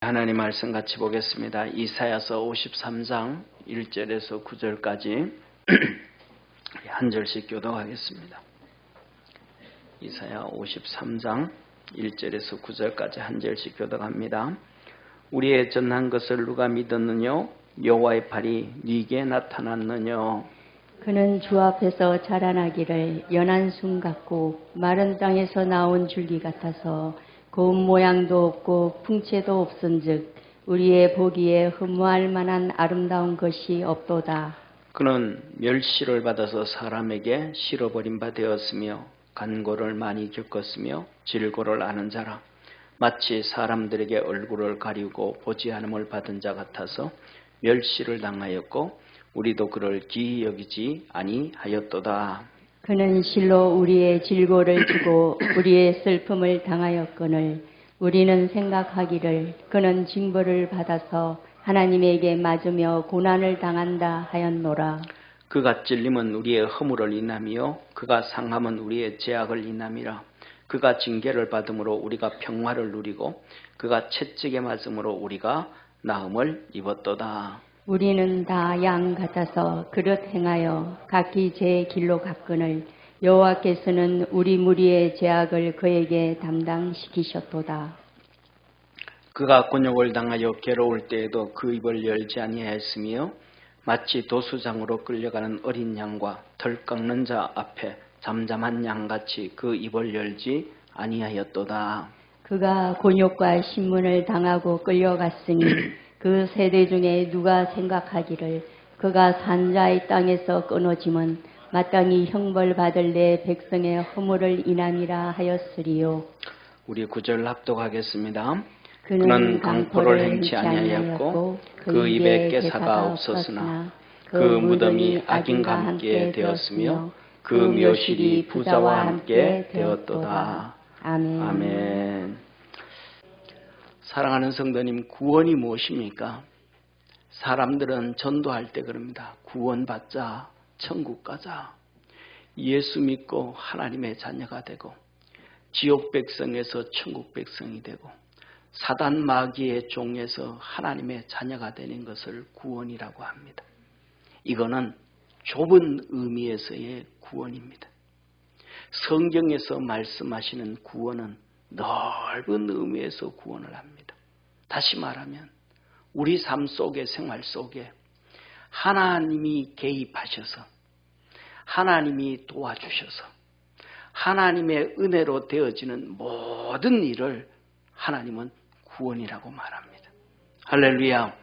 하나님 말씀 같이 보겠습니다. 이사야서 53장 1절에서 9절까지 한 절씩 교독하겠습니다. 이사야 53장 1절에서 9절까지 한 절씩 교독합니다. 우리의 전한 것을 누가 믿었느냐? 여호와의 팔이 네게 나타났느냐? 그는 주 앞에서 자라나기를 연한 순 같고 마른 땅에서 나온 줄기 같아서 고운 모양도 없고 풍채도 없은즉 우리의 보기에 흠모할 만한 아름다운 것이 없도다. 그는 멸시를 받아서 사람에게 실어버린 바 되었으며 간고를 많이 겪었으며 질고를 아는 자라. 마치 사람들에게 얼굴을 가리고 보지 않음을 받은 자 같아서 멸시를 당하였고 우리도 그를 기이 여기지 아니하였도다. 그는 실로 우리의 질고를 주고 우리의 슬픔을 당하였거늘 우리는 생각하기를 그는 징벌을 받아서 하나님에게 맞으며 고난을 당한다 하였노라. 그가 찔림은 우리의 허물을 인함이요 그가 상함은 우리의 죄악을 인함이라. 그가 징계를 받음으로 우리가 평화를 누리고 그가 채찍에 맞음으로 우리가 나음을 입었도다. 우리는 다 양 같아서 그릇 행하여 각기 제 길로 갔거늘 여호와께서는 우리 무리의 죄악을 그에게 담당시키셨도다. 그가 곤욕을 당하여 괴로울 때에도 그 입을 열지 아니하였으며 마치 도수장으로 끌려가는 어린 양과 털 깎는 자 앞에 잠잠한 양같이 그 입을 열지 아니하였도다. 그가 곤욕과 신문을 당하고 끌려갔으니 그 세대 중에 누가 생각하기를 그가 산자의 땅에서 끊어짐은 마땅히 형벌받을 내 백성의 허물을 인함이라 하였으리요. 우리 9절 합독하겠습니다. 그는 강포를 행치 아니하였고 그 입에 깨사가 없었으나 그 무덤이 악인과 함께 되었으며 그 묘실이 부자와 함께 되었도다. 아멘. 아멘. 사랑하는 성도님, 구원이 무엇입니까? 사람들은 전도할 때 그럽니다. 구원받자, 천국 가자. 예수 믿고 하나님의 자녀가 되고 지옥 백성에서 천국 백성이 되고 사단 마귀의 종에서 하나님의 자녀가 되는 것을 구원이라고 합니다. 이거는 좁은 의미에서의 구원입니다. 성경에서 말씀하시는 구원은 넓은 의미에서 구원을 합니다. 다시 말하면 우리 삶 속의 생활 속에 하나님이 개입하셔서 하나님이 도와주셔서 하나님의 은혜로 되어지는 모든 일을 하나님은 구원이라고 말합니다. 할렐루야.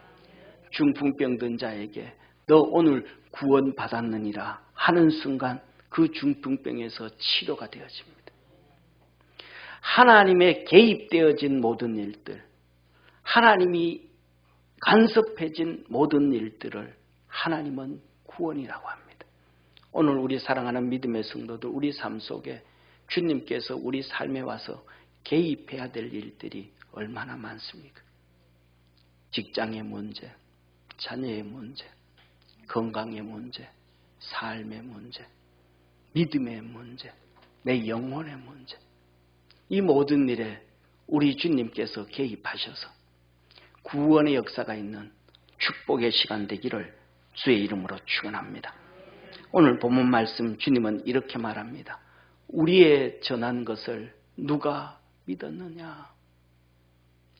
중풍병 든 자에게 너 오늘 구원 받았느니라 하는 순간 그 중풍병에서 치료가 되어집니다. 하나님의 개입되어진 모든 일들, 하나님이 간섭해진 모든 일들을 하나님은 구원이라고 합니다. 오늘 우리 사랑하는 믿음의 성도들, 우리 삶 속에 주님께서 우리 삶에 와서 개입해야 될 일들이 얼마나 많습니까? 직장의 문제, 자녀의 문제, 건강의 문제, 삶의 문제, 믿음의 문제, 내 영혼의 문제. 이 모든 일에 우리 주님께서 개입하셔서 구원의 역사가 있는 축복의 시간 되기를 주의 이름으로 축원합니다. 오늘 본문 말씀 주님은 이렇게 말합니다. 우리의 전한 것을 누가 믿었느냐?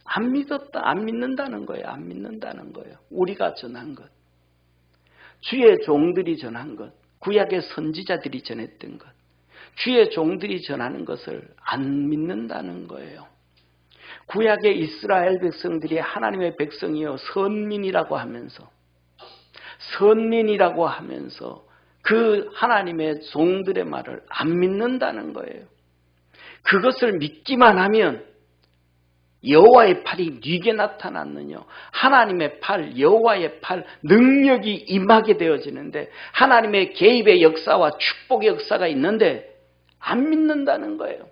안 믿었다, 안 믿는다는 거예요. 안 믿는다는 거예요. 우리가 전한 것, 주의 종들이 전한 것, 구약의 선지자들이 전했던 것, 주의 종들이 전하는 것을 안 믿는다는 거예요. 구약의 이스라엘 백성들이 하나님의 백성이요 선민이라고 하면서 그 하나님의 종들의 말을 안 믿는다는 거예요. 그것을 믿기만 하면 여호와의 팔이 네게 나타났느냐. 하나님의 팔, 여호와의 팔, 능력이 임하게 되어지는데 하나님의 개입의 역사와 축복의 역사가 있는데 안 믿는다는 거예요.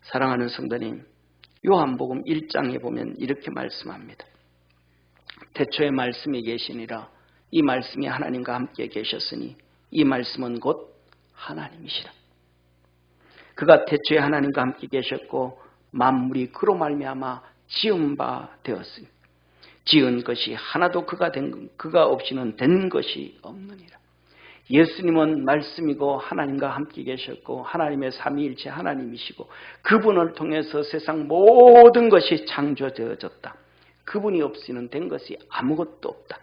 사랑하는 성도님, 요한복음 1장에 보면 이렇게 말씀합니다. 태초에 말씀이 계시니라. 이 말씀이 하나님과 함께 계셨으니 이 말씀은 곧 하나님이시라. 그가 태초에 하나님과 함께 계셨고 만물이 그로 말미암아 지은 바 되었으니 지은 것이 하나도 그가 없이는 된 것이 없느니라. 예수님은 말씀이고 하나님과 함께 계셨고 하나님의 삼위일체 하나님이시고 그분을 통해서 세상 모든 것이 창조되어졌다. 그분이 없이는 된 것이 아무것도 없다.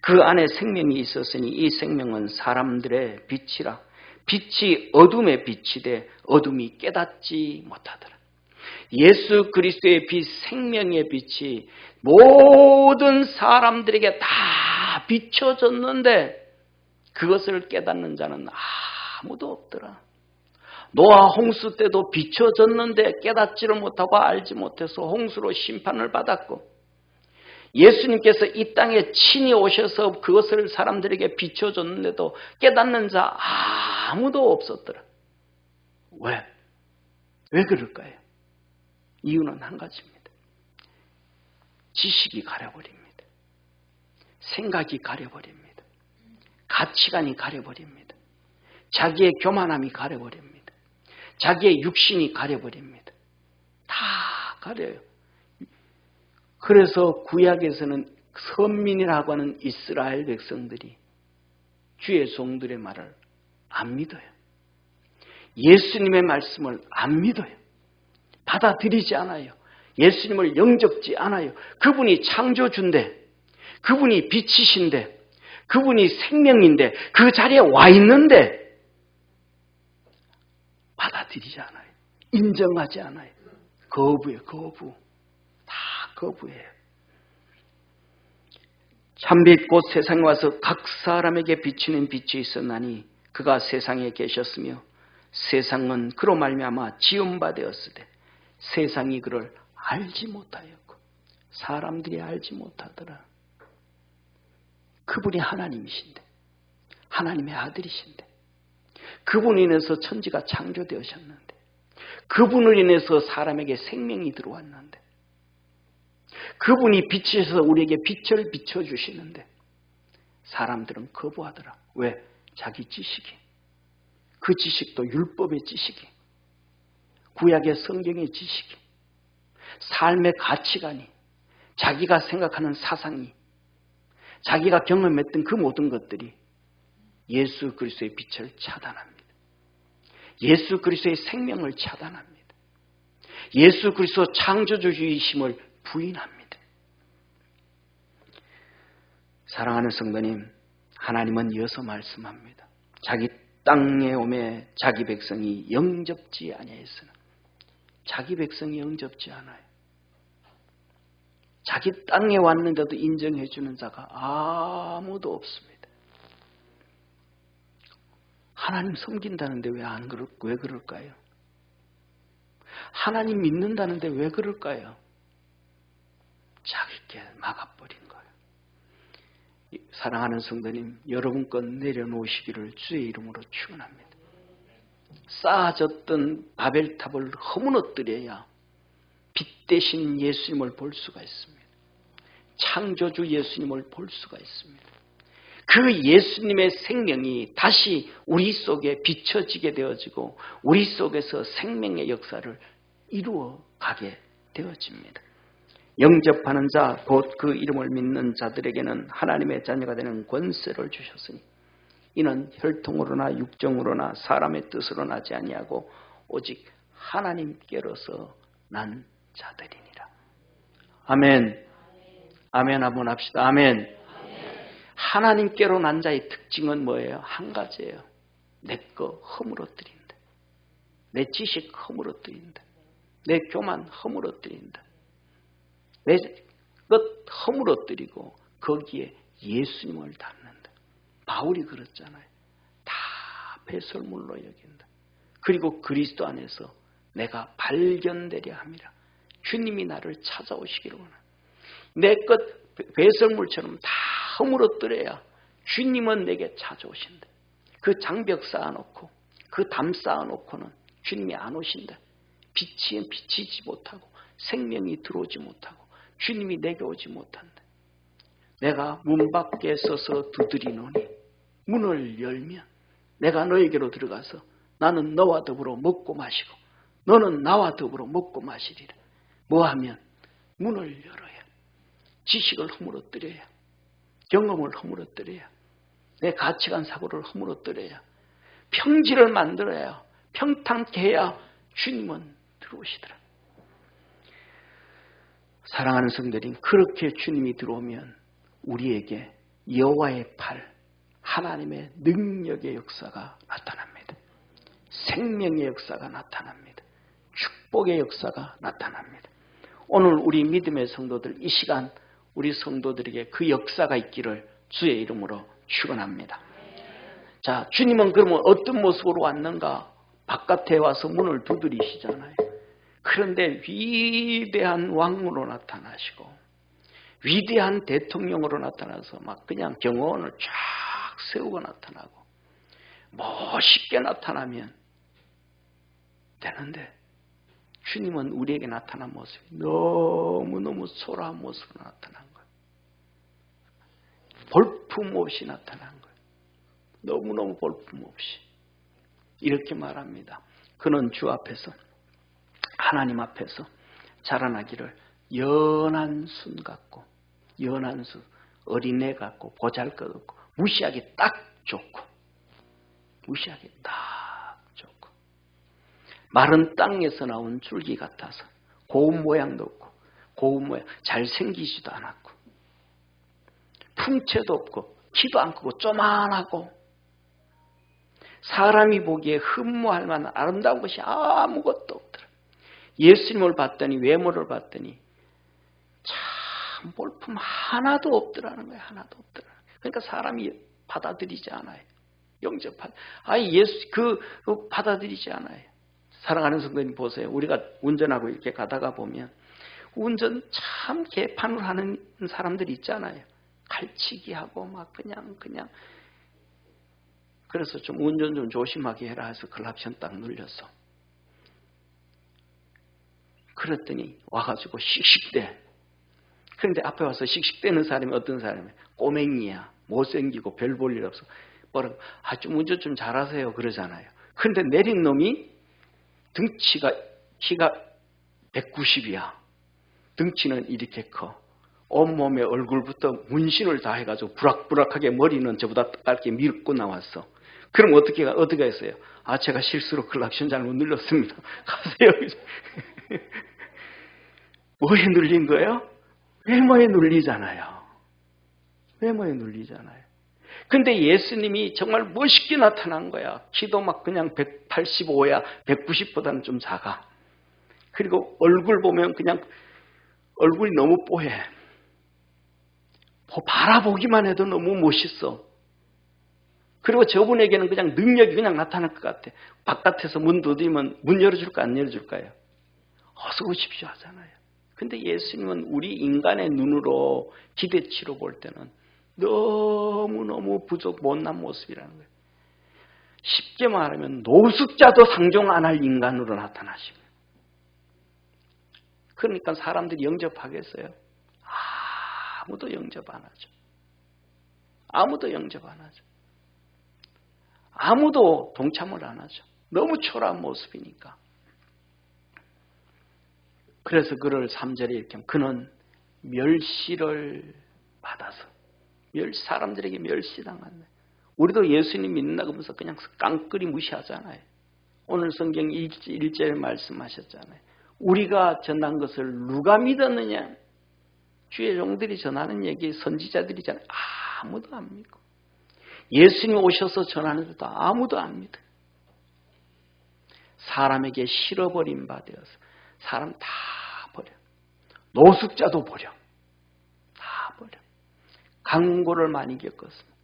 그 안에 생명이 있었으니 이 생명은 사람들의 빛이라. 빛이 어둠의 빛이 돼 어둠이 깨닫지 못하더라. 예수 그리스도의 빛, 생명의 빛이 모든 사람들에게 다 비춰졌는데 그것을 깨닫는 자는 아무도 없더라. 노아 홍수 때도 비춰졌는데 깨닫지를 못하고 알지 못해서 홍수로 심판을 받았고 예수님께서 이 땅에 친히 오셔서 그것을 사람들에게 비춰줬는데도 깨닫는 자 아무도 없었더라. 왜? 왜 그럴까요? 이유는 한 가지입니다. 지식이 가려버립니다. 생각이 가려버립니다. 가치관이 가려버립니다. 자기의 교만함이 가려버립니다. 자기의 육신이 가려버립니다. 다 가려요. 그래서 구약에서는 선민이라고 하는 이스라엘 백성들이 주의 종들의 말을 안 믿어요. 예수님의 말씀을 안 믿어요. 받아들이지 않아요. 예수님을 영접지 않아요. 그분이 창조주인데, 그분이 빛이신데, 그분이 생명인데, 그 자리에 와 있는데 받아들이지 않아요. 인정하지 않아요. 거부예요. 거부. 다 거부해요. 참빛 곧 세상에 와서 각 사람에게 비치는 빛이 있었나니 그가 세상에 계셨으며 세상은 그로 말미암아 지은 바 되었으되 세상이 그를 알지 못하였고 사람들이 알지 못하더라. 그분이 하나님이신데, 하나님의 아들이신데, 그분으로 인해서 천지가 창조되었는데, 그분으로 인해서 사람에게 생명이 들어왔는데, 그분이 빛이셔서 우리에게 빛을 비춰주시는데 사람들은 거부하더라. 왜? 자기 지식이. 그 지식도 율법의 지식이, 구약의 성경의 지식이, 삶의 가치관이, 자기가 생각하는 사상이, 자기가 경험했던 그 모든 것들이 예수 그리스도의 빛을 차단합니다. 예수 그리스도의 생명을 차단합니다. 예수 그리스도 창조주이심을 부인합니다. 사랑하는 성도님, 하나님은 이어서 말씀합니다. 자기 땅에 오매 자기 백성이 영접지 아니하였으나 자기 백성이 영접지 않아요. 자기 땅에 왔는데도 인정해 주는 자가 아무도 없습니다. 하나님 섬긴다는데 왜 그럴까요? 하나님 믿는다는데 왜 그럴까요? 자기께 막아버린 거예요. 사랑하는 성도님, 여러분 것 내려놓으시기를 주의 이름으로 축원합니다. 쌓아졌던 바벨탑을 허무너뜨려야 빛 대신 예수님을 볼 수가 있습니다. 창조주 예수님을 볼 수가 있습니다. 그 예수님의 생명이 다시 우리 속에 비춰지게 되어지고 우리 속에서 생명의 역사를 이루어 가게 되어집니다. 영접하는 자, 곧 그 이름을 믿는 자들에게는 하나님의 자녀가 되는 권세를 주셨으니 이는 혈통으로나 육정으로나 사람의 뜻으로 나지 아니하고 오직 하나님께로서 난 자들이니라. 아멘. 아멘 한번 합시다. 아멘. 하나님께로 난 자의 특징은 뭐예요? 한 가지예요. 내 거 허물어뜨린다. 내 지식 허물어뜨린다. 내 교만 허물어뜨린다. 내 것 허물어뜨리고 거기에 예수님을 담는다. 바울이 그랬잖아요. 다 배설물로 여긴다. 그리고 그리스도 안에서 내가 발견되려 함이라. 주님이 나를 찾아오시기를 원한다. 내 것 배설물처럼 다 허물어뜨려야 주님은 내게 찾아오신다. 그 장벽 쌓아놓고 그 담 쌓아놓고는 주님이 안 오신다. 빛이 비치지 못하고 생명이 들어오지 못하고 주님이 내게 오지 못한다. 내가 문 밖에 서서 두드리노니 문을 열면 내가 너에게로 들어가서 나는 너와 더불어 먹고 마시고 너는 나와 더불어 먹고 마시리라. 뭐하면 문을 열어야, 지식을 허물어뜨려야, 경험을 허물어뜨려야, 내 가치관 사고를 허물어뜨려야, 평지를 만들어야, 평탄케 해야 주님은 들어오시더라. 사랑하는 성도님, 그렇게 주님이 들어오면 우리에게 여호와의 팔, 하나님의 능력의 역사가 나타납니다. 생명의 역사가 나타납니다. 축복의 역사가 나타납니다. 오늘 우리 믿음의 성도들, 이 시간 우리 성도들에게 그 역사가 있기를 주의 이름으로 축원합니다. 자, 주님은 그러면 어떤 모습으로 왔는가? 바깥에 와서 문을 두드리시잖아요. 그런데 위대한 왕으로 나타나시고 위대한 대통령으로 나타나서 막 그냥 경호원을 쫙 세우고 나타나고 멋있게 나타나면 되는데, 주님은 우리에게 나타난 모습이 너무너무 초라한 모습으로 나타난 거예요. 볼품 없이 나타난 거예요. 너무너무 볼품 없이. 이렇게 말합니다. 그는 주 앞에서, 하나님 앞에서 자라나기를 연한 순 같고, 연한 순, 어린애 같고, 보잘것없고, 무시하기 딱 좋고, 무시하기 딱 좋고, 마른 땅에서 나온 줄기 같아서 고운 모양도 없고, 고운 모양, 잘생기지도 않았고, 풍채도 없고, 키도 안 크고, 쪼만하고, 사람이 보기에 흠모할 만한 아름다운 것이 아무것도 없더라. 예수님을 봤더니, 외모를 봤더니 참 볼품 하나도 없더라는 거예요. 하나도 없더라. 그러니까 사람이 받아들이지 않아요. 영접하지. 예수 받아들이지 않아요. 사랑하는 성도님 보세요. 우리가 운전하고 이렇게 가다가 보면 운전 참 개판을 하는 사람들이 있잖아요. 갈치기 하고 막 그냥. 그래서 좀 운전 좀 조심하게 해라 해서 클락션 딱 눌렸어. 그랬더니 와가지고 씩씩대. 그런데 앞에 와서 씩씩대는 사람이 어떤 사람이야? 꼬맹이야. 못생기고 별 볼 일 없어. 뭐라고? 좀 운전 좀 잘하세요. 그러잖아요. 그런데 내린 놈이 키가 190이야. 등치는 이렇게 커. 온몸에 얼굴부터 문신을 다 해가지고 부락부락하게 머리는 저보다 짧게 밀고 나왔어. 그럼 어떻게 했어요? 제가 실수로 클락션 잘못 눌렀습니다. 가세요. 뭐에 눌린 거예요? 외모에 눌리잖아요. 외모에 눌리잖아요. 근데 예수님이 정말 멋있게 나타난 거야. 키도 막 그냥 185야. 190보다는 좀 작아. 그리고 얼굴 보면 그냥 얼굴이 너무 뽀해. 바라보기만 해도 너무 멋있어. 그리고 저분에게는 그냥 능력이 그냥 나타날 것 같아. 바깥에서 문 두드리면 문 열어줄까 안 열어줄까요? 어서 오십시오 하잖아요. 근데 예수님은 우리 인간의 눈으로 기대치로 볼 때는 너무너무 못난 모습이라는 거예요. 쉽게 말하면 노숙자도 상종 안 할 인간으로 나타나십니다. 그러니까 사람들이 영접하겠어요? 아무도 영접 안 하죠. 아무도 영접 안 하죠. 아무도 동참을 안 하죠. 너무 초라한 모습이니까. 그래서 그를 3절에 이렇게 하면 그는 멸시를 받아서 사람들에게 멸시당하네. 우리도 예수님 믿는다고 하면서 그냥 깡그리 무시하잖아요. 오늘 성경 1절에 말씀하셨잖아요. 우리가 전한 것을 누가 믿었느냐? 주의 종들이 전하는 얘기 선지자들이잖아요. 아무도 안 믿고. 예수님 오셔서 전하는 것도 아무도 안 믿어요. 사람에게 실어버린 바 되어서 사람 다 버려. 노숙자도 버려. 다 버려. 강고를 많이 겪었습니다.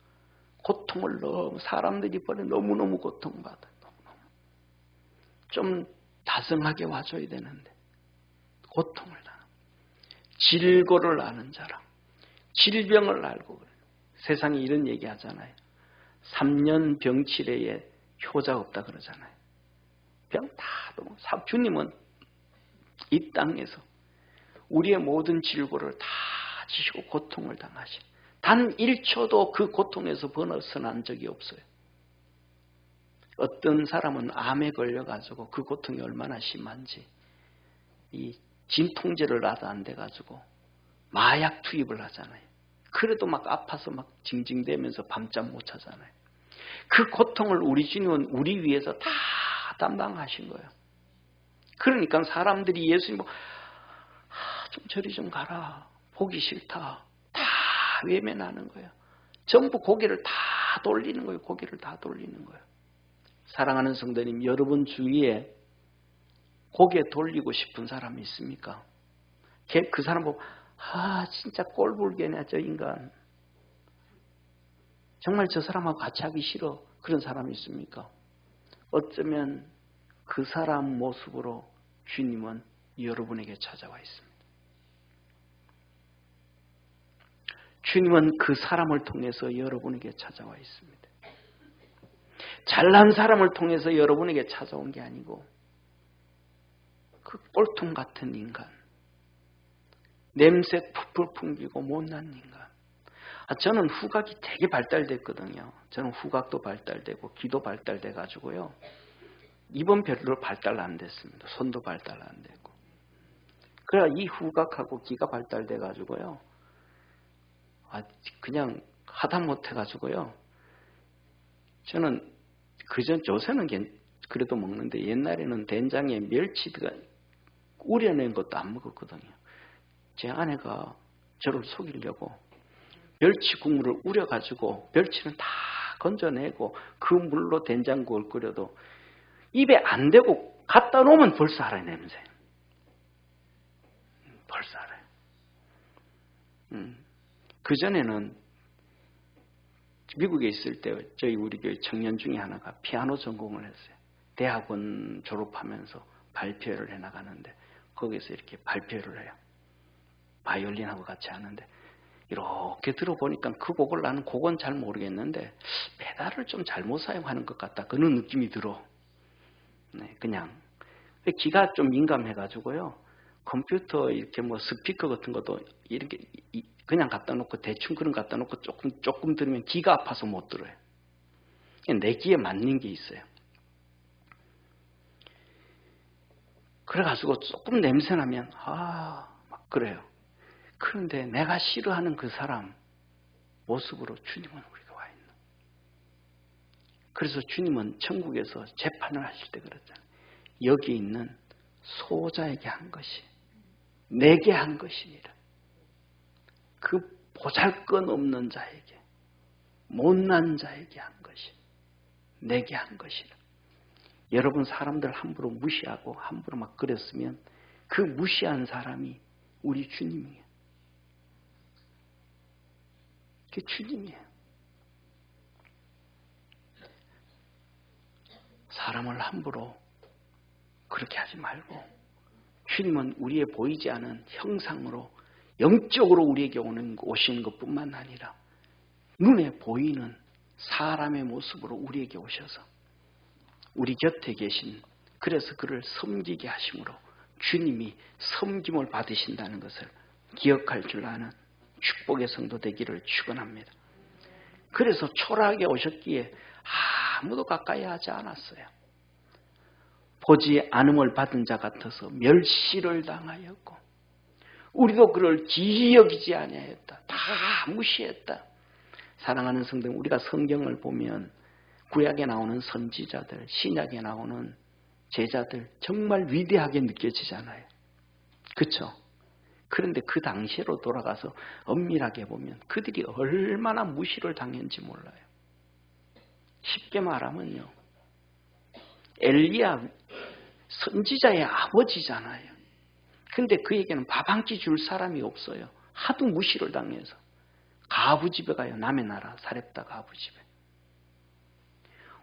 고통을 사람들이 버려. 너무너무 고통받아. 너무너무. 좀 다정하게 와줘야 되는데 고통을 당합니다. 질고를 아는 자라. 질병을 알고 그래요. 세상에 이런 얘기 하잖아요. 3년 병치레에 효자 없다 그러잖아요. 병 다 너무. 주님은 이 땅에서 우리의 모든 질고를 다 지시고 고통을 당하시. 단 1초도 그 고통에서 벗어난 적이 없어요. 어떤 사람은 암에 걸려가지고 그 고통이 얼마나 심한지 이 진통제를 놔도 안 돼가지고 마약 투입을 하잖아요. 그래도 막 아파서 막 징징대면서 밤잠 못 자잖아요. 그 고통을 우리 주님은 우리 위해서 다 담당하신 거예요. 그러니까 사람들이 예수님 좀 저리 좀 가라. 보기 싫다. 다 외면하는 거예요. 전부 고개를 다 돌리는 거예요. 고개를 다 돌리는 거예요. 사랑하는 성도님, 여러분 주위에 고개 돌리고 싶은 사람이 있습니까? 그 사람 보고 진짜 꼴불견이야 저 인간. 정말 저 사람하고 같이 하기 싫어. 그런 사람이 있습니까? 어쩌면 그 사람 모습으로 주님은 여러분에게 찾아와 있습니다. 주님은 그 사람을 통해서 여러분에게 찾아와 있습니다. 잘난 사람을 통해서 여러분에게 찾아온 게 아니고 그 꼴통 같은 인간, 냄새 풀풀 풍기고 못난 인간. 저는 후각이 되게 발달됐거든요. 저는 후각도 발달되고 귀도 발달돼 가지고요. 입은 별로 발달 안 됐습니다. 손도 발달 안 되고. 그래 이 후각하고 귀가 발달돼 가지고요. 그냥 하다못해 가지고요. 저는 요새는 그래도 먹는데 옛날에는 된장에 멸치가 우려낸 것도 안 먹었거든요. 제 아내가 저를 속이려고 멸치 국물을 우려가지고 멸치는 다 건져내고 그 물로 된장국을 끓여도 입에 안 대고 갖다 놓으면 벌써 알아요, 냄새. 벌써 알아요. 그전에는 미국에 있을 때 저희 우리 교회 청년 중에 하나가 피아노 전공을 했어요. 대학원 졸업하면서 발표를 해나가는데 거기서 이렇게 발표를 해요. 바이올린하고 같이 하는데 이렇게 들어보니까 그 곡을 나는 곡은 잘 모르겠는데 페달을 좀 잘못 사용하는 것 같다. 그런 느낌이 들어. 네, 그냥 귀가 좀 민감해가지고요. 컴퓨터 이렇게 스피커 같은 것도 이렇게 그냥 갖다 놓고 대충 그런 갖다 놓고 조금 들으면 귀가 아파서 못 들어요. 내 귀에 맞는 게 있어요. 그래가지고 조금 냄새 나면 막 그래요. 그런데 내가 싫어하는 그 사람 모습으로 주님은 우리가 와 있는. 그래서 주님은 천국에서 재판을 하실 때 그랬잖아요. 여기 있는 소자에게 한 것이 내게 한 것이니라. 그 보잘것없는 자에게, 못난 자에게 한 것이 내게 한 것이라. 여러분 사람들 함부로 무시하고 함부로 막 그랬으면 그 무시한 사람이 우리 주님이에요. 그게 주님이에요. 사람을 함부로 그렇게 하지 말고 주님은 우리의 보이지 않은 형상으로 영적으로 우리에게 오시는 것뿐만 아니라 눈에 보이는 사람의 모습으로 우리에게 오셔서 우리 곁에 계신 그래서 그를 섬기게 하심으로 주님이 섬김을 받으신다는 것을 기억할 줄 아는 축복의 성도 되기를 축원합니다. 그래서 초라하게 오셨기에 아무도 가까이 하지 않았어요. 보지 않음을 받은 자 같아서 멸시를 당하였고 우리도 그를 기이 여기지 아니하였다. 다 무시했다. 사랑하는 성도님, 우리가 성경을 보면 구약에 나오는 선지자들, 신약에 나오는 제자들 정말 위대하게 느껴지잖아요. 그렇죠? 그런데 그 당시로 돌아가서 엄밀하게 보면 그들이 얼마나 무시를 당했는지 몰라요. 쉽게 말하면요. 엘리야 선지자의 아버지잖아요. 근데 그에게는 밥 한 끼 줄 사람이 없어요. 하도 무시를 당해서. 가부 집에 가요. 남의 나라 사렙다 가부 집에.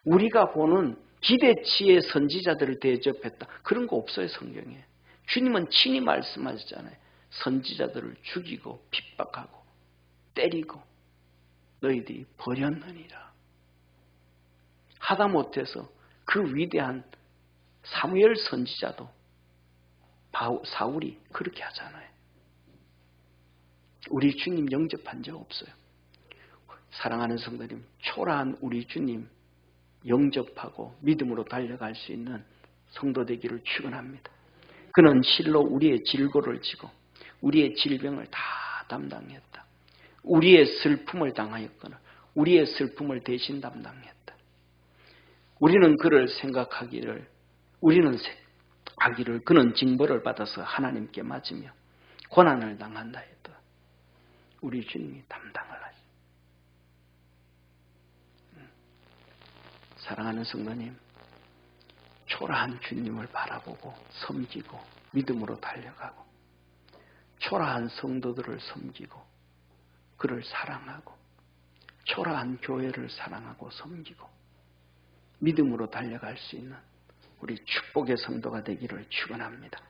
우리가 보는 기대치의 선지자들을 대접했다. 그런 거 없어요, 성경에. 주님은 친히 말씀하셨잖아요. 선지자들을 죽이고 핍박하고 때리고 너희들이 버렸느니라. 하다못해서 그 위대한 사무엘 선지자도 사울이 그렇게 하잖아요. 우리 주님 영접한 적 없어요. 사랑하는 성도님, 초라한 우리 주님 영접하고 믿음으로 달려갈 수 있는 성도 되기를 축원합니다. 그는 실로 우리의 질고를 지고 우리의 질병을 다 담당했다. 우리의 슬픔을 당하였거나 우리의 슬픔을 대신 담당했다. 우리는 그를 생각하기를 그는 징벌을 받아서 하나님께 맞으며 고난을 당한다 했다. 우리 주님이 담당을 하죠. 사랑하는 성도님, 초라한 주님을 바라보고 섬기고 믿음으로 달려가고 초라한 성도들을 섬기고 그를 사랑하고 초라한 교회를 사랑하고 섬기고 믿음으로 달려갈 수 있는 우리 축복의 성도가 되기를 축원합니다.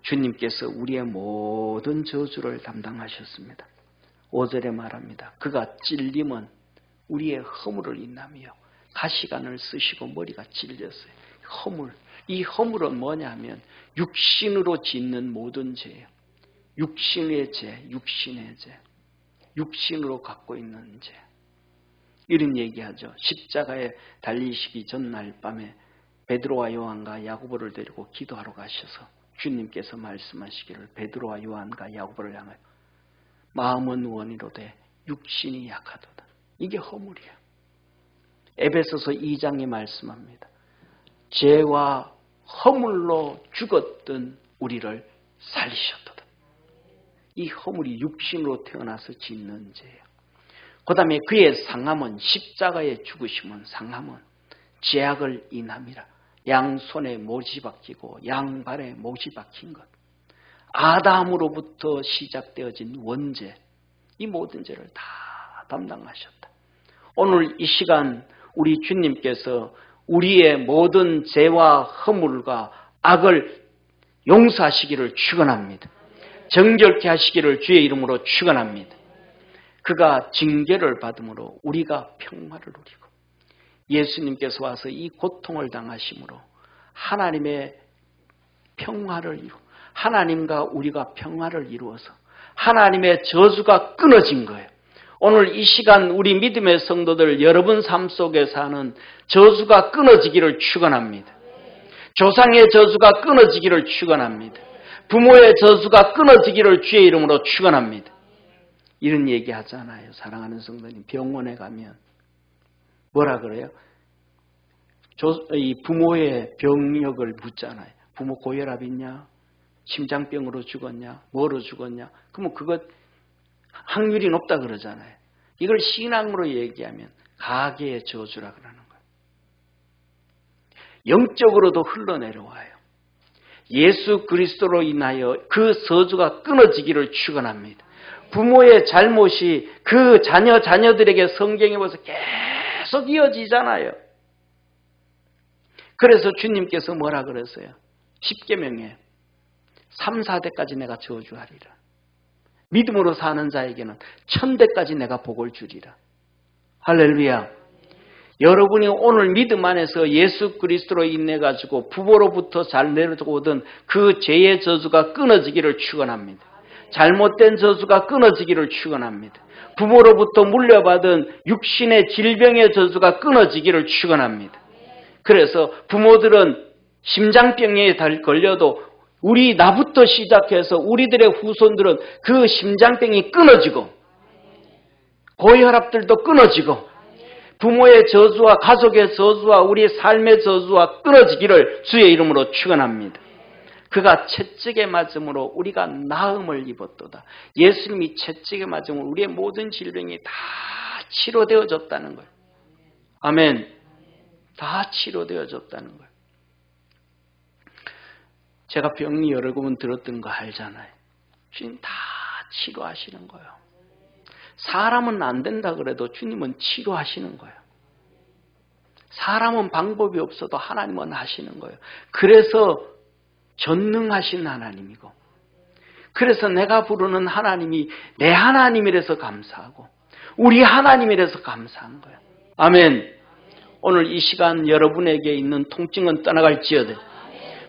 주님께서 우리의 모든 저주를 담당하셨습니다. 5절에 말합니다. 그가 찔림은 우리의 허물을 인하며 가시관을 쓰시고 머리가 찔렸어요. 허물. 이 허물은 뭐냐면 육신으로 짓는 모든 죄예요. 육신의 죄, 육신의 죄. 육신으로 갖고 있는 죄. 이런 얘기하죠. 십자가에 달리시기 전날 밤에 베드로와 요한과 야고보를 데리고 기도하러 가셔서 주님께서 말씀하시기를 베드로와 요한과 야고보를 향하여 마음은 원이로되 육신이 약하도다. 이게 허물이에요. 에베소서 2장이 말씀합니다. 죄와 허물로 죽었던 우리를 살리셨도다. 이 허물이 육신으로 태어나서 짓는 죄예요. 그 다음에 그의 상함은 십자가에 죽으심은 상함은 죄악을 인함이라. 양손에 못이 박히고 양발에 못이 박힌 것. 아담으로부터 시작되어진 원죄. 이 모든 죄를 다 담당하셨다. 오늘 이 시간 우리 주님께서 우리의 모든 죄와 허물과 악을 용서하시기를 축원합니다. 정결케 하시기를 주의 이름으로 축원합니다. 그가 징계를 받음으로 우리가 평화를 누리고 예수님께서 와서 이 고통을 당하심으로 하나님의 평화를 이루고 하나님과 우리가 평화를 이루어서 하나님의 저주가 끊어진 거예요. 오늘 이 시간 우리 믿음의 성도들 여러분 삶 속에 사는 저주가 끊어지기를 축원합니다. 조상의 저주가 끊어지기를 축원합니다. 부모의 저주가 끊어지기를 주의 이름으로 축원합니다. 이런 얘기 하잖아요. 사랑하는 성도님, 병원에 가면 뭐라 그래요? 이 부모의 병력을 묻잖아요. 부모 고혈압 있냐? 심장병으로 죽었냐? 뭐로 죽었냐? 그러면 그것 확률이 높다 그러잖아요. 이걸 신앙으로 얘기하면 가계의 저주라 그러는 거예요. 영적으로도 흘러내려와요. 예수 그리스도로 인하여 그 저주가 끊어지기를 축원합니다. 부모의 잘못이 그 자녀들에게 성경에 보서 계속 이어지잖아요. 그래서 주님께서 뭐라 그랬어요? 10계명에 3, 4대까지 내가 저주하리라. 믿음으로 사는 자에게는 1000대까지 내가 복을 주리라. 할렐루야. 여러분이 오늘 믿음 안에서 예수 그리스도로 인해 가지고 부모로부터 잘 내려오던 그 죄의 저주가 끊어지기를 축원합니다. 잘못된 저주가 끊어지기를 축원합니다. 부모로부터 물려받은 육신의 질병의 저주가 끊어지기를 축원합니다. 그래서 부모들은 심장병에 걸려도 나부터 시작해서 우리들의 후손들은 그 심장병이 끊어지고 고혈압들도 끊어지고 부모의 저주와 가족의 저주와 우리의 삶의 저주와 끊어지기를 주의 이름으로 축원합니다. 그가 채찍에 맞음으로 우리가 나음을 입었도다. 예수님이 채찍에 맞음으로 우리의 모든 질병이 다 치료되어졌다는 거예요. 아멘. 다 치료되어졌다는 거예요. 제가 병이 여러 번 들었던 거 알잖아요. 주님 다 치료하시는 거예요. 사람은 안 된다 그래도 주님은 치료하시는 거예요. 사람은 방법이 없어도 하나님은 하시는 거예요. 그래서 전능하신 하나님이고 그래서 내가 부르는 하나님이 내 하나님이라서 감사하고 우리 하나님이라서 감사한 거예요. 아멘. 오늘 이 시간 여러분에게 있는 통증은 떠나갈지어다.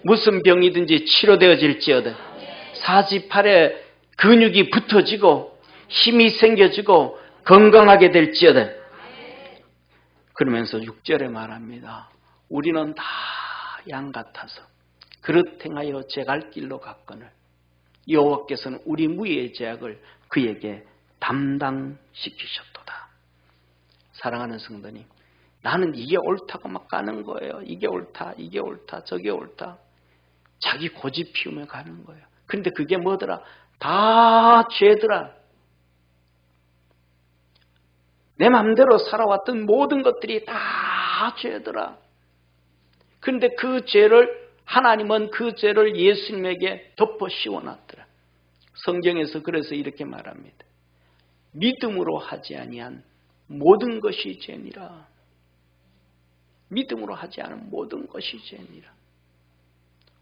무슨 병이든지 치료되어질지어다. 사지팔에 근육이 붙어지고 힘이 생겨지고 건강하게 될지어다. 그러면서 6절에 말합니다. 우리는 다 양 같아서 그릇 행하여 제 갈 길로 갔거늘 여호와께서는 우리 무리의 죄악을 그에게 담당시키셨도다. 사랑하는 성도님, 나는 이게 옳다고 막 가는 거예요. 이게 옳다, 이게 옳다, 저게 옳다. 자기 고집 피우며 가는 거예요. 그런데 그게 뭐더라? 다 죄더라. 내 마음대로 살아왔던 모든 것들이 다 죄더라. 그런데 그 죄를 하나님은 그 죄를 예수님에게 덮어 씌워놨더라. 성경에서 그래서 이렇게 말합니다. 믿음으로 하지 아니한 모든 것이 죄니라. 믿음으로 하지 않은 모든 것이 죄니라.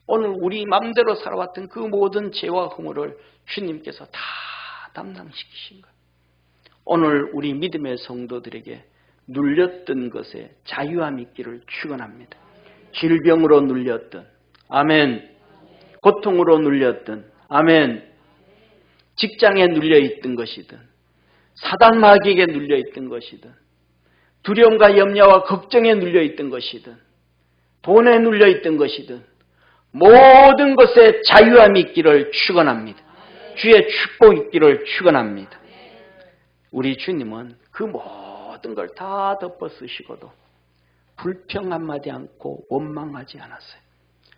오늘 우리 마음대로 살아왔던 그 모든 죄와 허물을 주님께서 다 담당시키신 거예요. 오늘 우리 믿음의 성도들에게 눌렸던 것에 자유함 있기를 축원합니다. 질병으로 눌렸던, 아멘. 고통으로 눌렸던, 아멘. 직장에 눌려있던 것이든 사단 마귀에게 눌려있던 것이든 두려움과 염려와 걱정에 눌려있던 것이든 돈에 눌려있던 것이든 모든 것에 자유함이 있기를 축원합니다. 주의 축복 있기를 축원합니다. 우리 주님은 그 모든 걸 다 덮어 쓰시고도 불평 한마디 않고 원망하지 않았어요.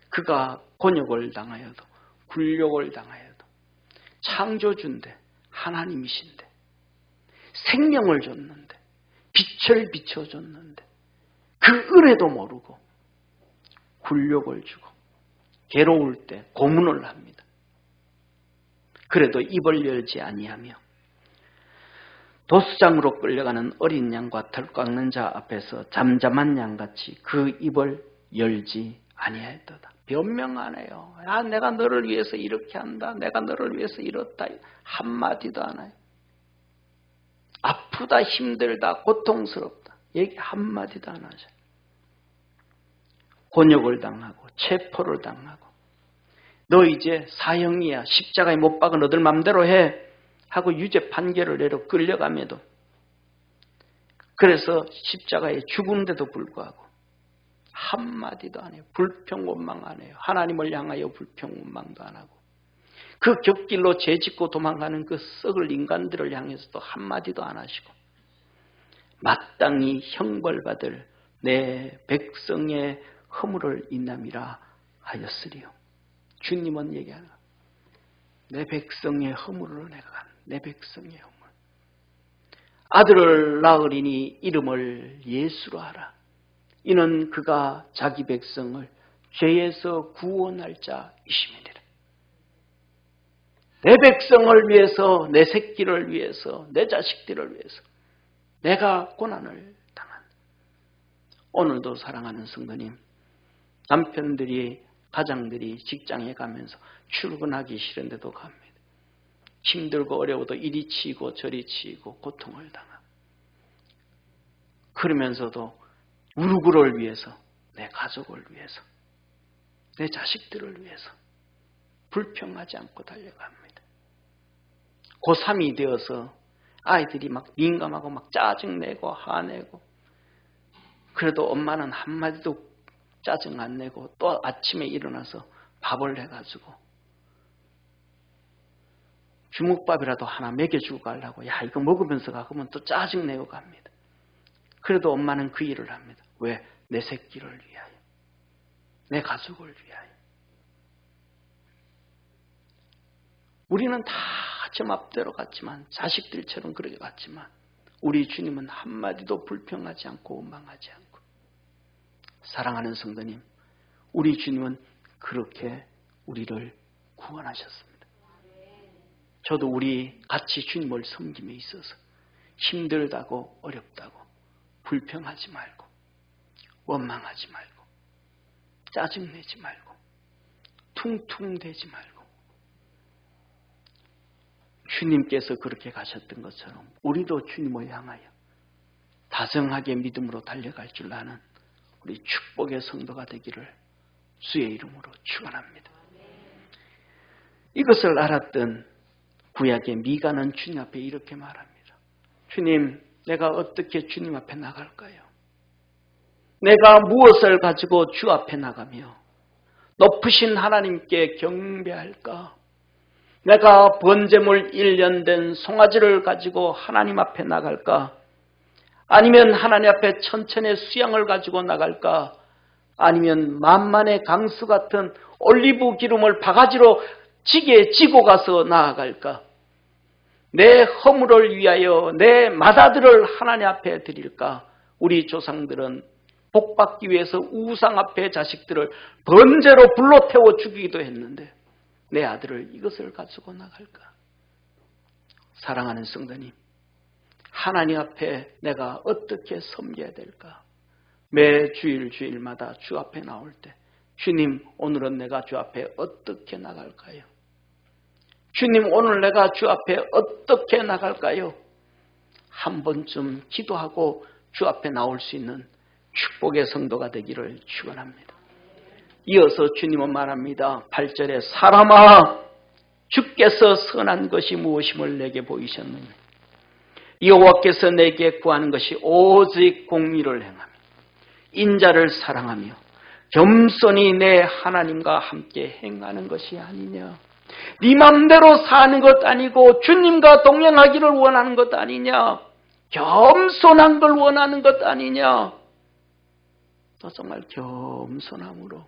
그가 곤욕을 당하여도 굴욕을 당하여도 창조주인데 하나님이신데 생명을 줬는데 빛을 비춰줬는데 그 은혜도 모르고 굴욕을 주고 괴로울 때 고문을 합니다. 그래도 입을 열지 아니하며 도수장으로 끌려가는 어린 양과 털 깎는 자 앞에서 잠잠한 양같이 그 입을 열지 아니하였도다. 변명 안 해요. 야, 내가 너를 위해서 이렇게 한다. 내가 너를 위해서 이렇다. 한마디도 안 해요. 아프다, 힘들다, 고통스럽다. 얘기 한마디도 안 하죠. 곤욕을 당하고 체포를 당하고 너 이제 사형이야. 십자가에 못 박아 너들 맘대로 해. 하고 유죄 판결을 내려 끌려가면도 그래서 십자가에 죽은데도 불구하고 한마디도 안 해요. 불평 원망 안 해요. 하나님을 향하여 불평 원망도 안 하고 그 곁길로 죄짓고 도망가는 그 썩을 인간들을 향해서도 한마디도 안 하시고 마땅히 형벌받을 내 백성의 허물을 인함이라 하였으리요. 주님은 얘기하는 거예요. 내 백성의 허물을 내가 간다. 내 백성의 허물. 아들을 낳으리니 이름을 예수로 하라. 이는 그가 자기 백성을 죄에서 구원할 자이심이니라. 내 백성을 위해서, 내 새끼를 위해서, 내 자식들을 위해서 내가 고난을 당한. 오늘도 사랑하는 성도님, 남편들이, 가장들이 직장에 가면서 출근하기 싫은데도 갑니다. 힘들고 어려워도 이리 치이고 저리 치이고 고통을 당하고 그러면서도 우르구를 위해서, 내 가족을 위해서, 내 자식들을 위해서 불평하지 않고 달려갑니다. 고3이 되어서 아이들이 막 민감하고 막 짜증내고 화내고 그래도 엄마는 한마디도 짜증 안 내고 또 아침에 일어나서 밥을 해가지고 주먹밥이라도 하나 먹여주고 가려고 야 이거 먹으면서 가 그러면 또 짜증내고 갑니다. 그래도 엄마는 그 일을 합니다. 왜? 내 새끼를 위하여, 내 가족을 위하여. 우리는 다 제 맘대로 갔지만 자식들처럼 그렇게 갔지만 우리 주님은 한마디도 불평하지 않고 원망하지 않고 사랑하는 성도님, 우리 주님은 그렇게 우리를 구원하셨습니다. 저도 우리 같이 주님을 섬김에 있어서 힘들다고 어렵다고 불평하지 말고 원망하지 말고 짜증내지 말고 퉁퉁대지 말고 주님께서 그렇게 가셨던 것처럼 우리도 주님을 향하여 다정하게 믿음으로 달려갈 줄 아는 우리 축복의 성도가 되기를 주의 이름으로 축원합니다. 이것을 알았던 구약의 미가는 주님 앞에 이렇게 말합니다. 주님, 내가 어떻게 주님 앞에 나갈까요? 내가 무엇을 가지고 주 앞에 나가며 높으신 하나님께 경배할까? 내가 번제물 1년 된 송아지를 가지고 하나님 앞에 나갈까? 아니면 하나님 앞에 천천의 수양을 가지고 나갈까? 아니면 만만의 강수 같은 올리브 기름을 바가지로 지게 지고 가서 나아갈까? 내 허물을 위하여 내 맏아들을 하나님 앞에 드릴까? 우리 조상들은 복받기 위해서 우상 앞에 자식들을 번제로 불로 태워 죽이기도 했는데 내 아들을 이것을 가지고 나갈까? 사랑하는 성도님, 하나님 앞에 내가 어떻게 섬겨야 될까? 매 주일마다 주 앞에 나올 때 주님, 오늘은 내가 주 앞에 어떻게 나갈까요? 주님, 오늘 내가 주 앞에 어떻게 나갈까요? 한 번쯤 기도하고 주 앞에 나올 수 있는 축복의 성도가 되기를 축원합니다. 이어서 주님은 말합니다. 8절에 사람아, 주께서 선한 것이 무엇임을 내게 보이셨느냐? 여호와께서 내게 구하는 것이 오직 공의를 행하며 인자를 사랑하며 겸손히 내 하나님과 함께 행하는 것이 아니냐? 네 맘대로 사는 것 아니고 주님과 동행하기를 원하는 것 아니냐? 겸손한 걸 원하는 것 아니냐? 너 정말 겸손함으로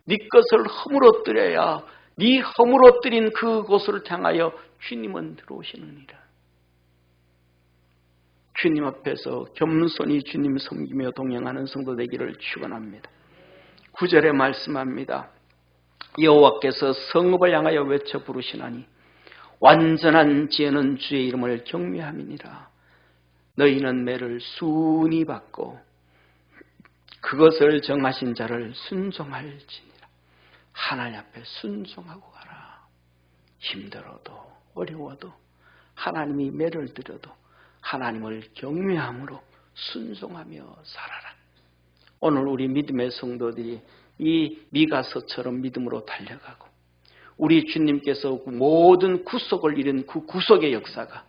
네 것을 허물어뜨려야 네 허물어뜨린 그곳을 향하여 주님은 들어오시느니라. 주님 앞에서 겸손히 주님 섬기며 동행하는 성도 되기를 축원합니다. 9절에 말씀합니다. 여호와께서 성읍을 향하여 외쳐 부르시나니 완전한 지혜는 주의 이름을 경외함이니라. 너희는 매를 순히 받고 그것을 정하신 자를 순종할지니라. 하나님 앞에 순종하고 가라. 힘들어도 어려워도 하나님이 매를 들여도 하나님을 경외함으로 순종하며 살아라. 오늘 우리 믿음의 성도들이 이 미가서처럼 믿음으로 달려가고 우리 주님께서 모든 구속을 이룬 그 구속의 역사가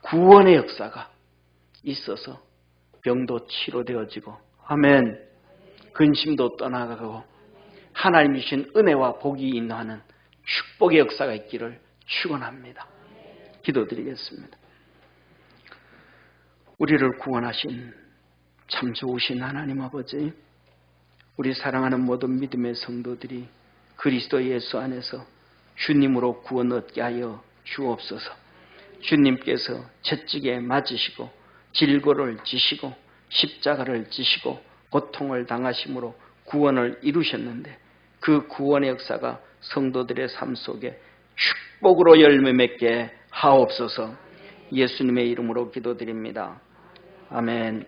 구원의 역사가 있어서 병도 치료되어지고 아멘, 근심도 떠나가고 하나님이 주신 은혜와 복이 인도하는 축복의 역사가 있기를 축원합니다. 기도드리겠습니다. 우리를 구원하신 참 좋으신 하나님 아버지, 우리 사랑하는 모든 믿음의 성도들이 그리스도 예수 안에서 주님으로 구원 얻게 하여 주옵소서. 주님께서 채찍에 맞으시고 질고를 지시고 십자가를 지시고 고통을 당하심으로 구원을 이루셨는데 그 구원의 역사가 성도들의 삶 속에 축복으로 열매 맺게 하옵소서. 예수님의 이름으로 기도드립니다. 아멘.